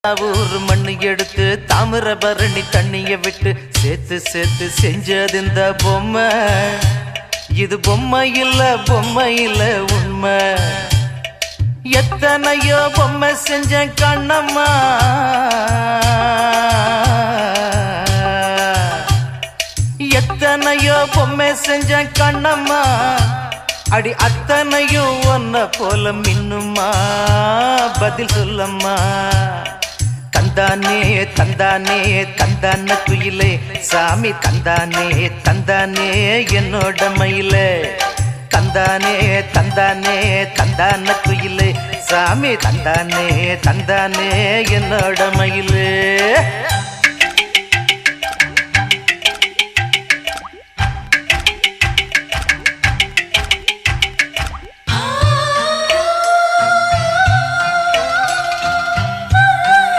ஊர் மண்ணு எடுத்து தாமிரபரணி தண்ணிய விட்டு சேர்த்து சேர்த்து செஞ்சது இந்த பொம்மை. இது பொம்மை இல்ல உண்மை. எத்தனையோ பொம்மை செஞ்ச கண்ணம்மா, எத்தனையோ பொம்மை செஞ்ச கண்ணம்மா. அடி அத்தனையும் ஒன்ன போல மின்னுமா, பதில் சொல்லம்மா. தந்தானே தந்தானே தந்தான குயிலே சாமி, தந்தானே தந்தானே என்னோட மயிலே. தந்தானே தந்தானே தந்தான குயிலே சாமி, தந்தானே தந்தானே என்னோட மயிலே.